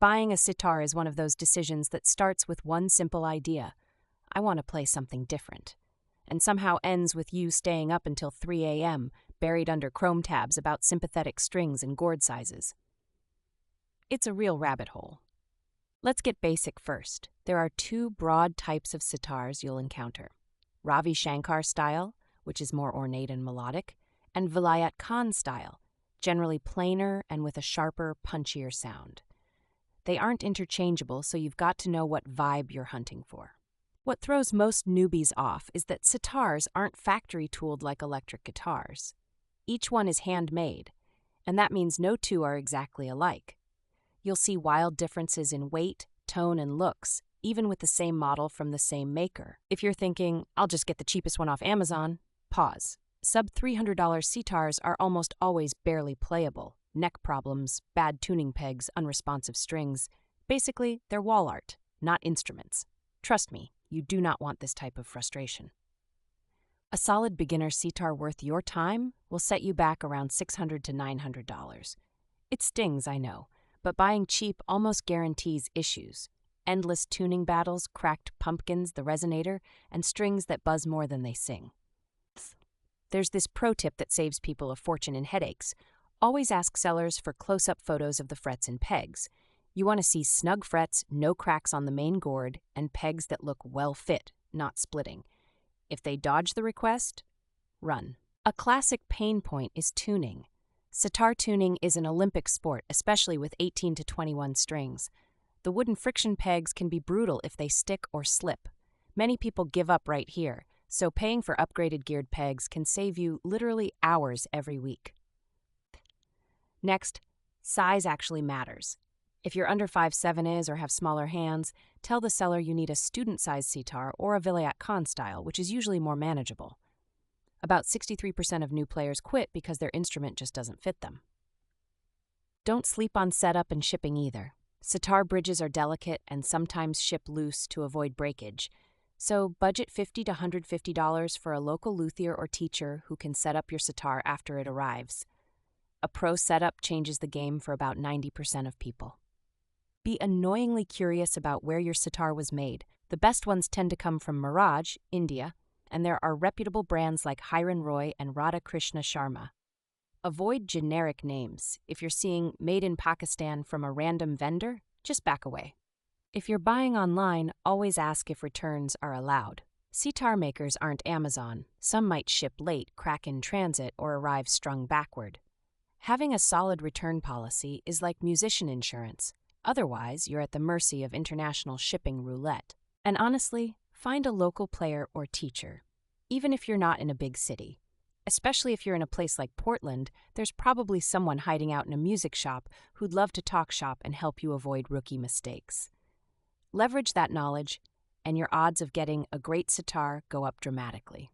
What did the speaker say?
Buying a sitar is one of those decisions that starts with one simple idea. I want to play something different. And somehow ends with you staying up until 3 a.m., buried under Chrome tabs about sympathetic strings and gourd sizes. It's a real rabbit hole. Let's get basic first. There are two broad types of sitars you'll encounter. Ravi Shankar style, which is more ornate and melodic, and Vilayat style, generally plainer and with a sharper, punchier sound. They aren't interchangeable, so you've got to know what vibe you're hunting for. What throws most newbies off is that sitars aren't factory-tooled like electric guitars. Each one is handmade, and that means no two are exactly alike. You'll see wild differences in weight, tone, and looks, even with the same model from the same maker. If you're thinking, I'll just get the cheapest one off Amazon, pause. Sub-$300 sitars are almost always barely playable. Neck problems, bad tuning pegs, unresponsive strings. Basically, they're wall art, not instruments. Trust me, you do not want this type of frustration. A solid beginner sitar worth your time will set you back around $600 to $900. It stings, I know, but buying cheap almost guarantees issues. Endless tuning battles, cracked pumpkins, the resonator, and strings that buzz more than they sing. There's this pro tip that saves people a fortune in headaches. Always ask sellers for close-up photos of the frets and pegs. You want to see snug frets, no cracks on the main gourd, and pegs that look well fit, not splitting. If they dodge the request, run. A classic pain point is tuning. Sitar tuning is an Olympic sport, especially with 18 to 21 strings. The wooden friction pegs can be brutal if they stick or slip. Many people give up right here, so paying for upgraded geared pegs can save you literally hours every week. Next, size actually matters. If you're under 5'7" or have smaller hands, tell the seller you need a student-sized sitar or a Vilayat style, which is usually more manageable. About 63% of new players quit because their instrument just doesn't fit them. Don't sleep on setup and shipping either. Sitar bridges are delicate and sometimes ship loose to avoid breakage, so budget $50 to $150 for a local luthier or teacher who can set up your sitar after it arrives. A pro setup changes the game for about 90% of people. Be annoyingly curious about where your sitar was made. The best ones tend to come from Miraj, India, and there are reputable brands like Hiran Roy and Radha Krishna Sharma. Avoid generic names. If you're seeing made in Pakistan from a random vendor, just back away. If you're buying online, always ask if returns are allowed. Sitar makers aren't Amazon. Some might ship late, crack in transit, or arrive strung backward. Having a solid return policy is like musician insurance. Otherwise, you're at the mercy of international shipping roulette. And honestly, find a local player or teacher, even if you're not in a big city. Especially if you're in a place like Portland, there's probably someone hiding out in a music shop who'd love to talk shop and help you avoid rookie mistakes. Leverage that knowledge, and your odds of getting a great sitar go up dramatically.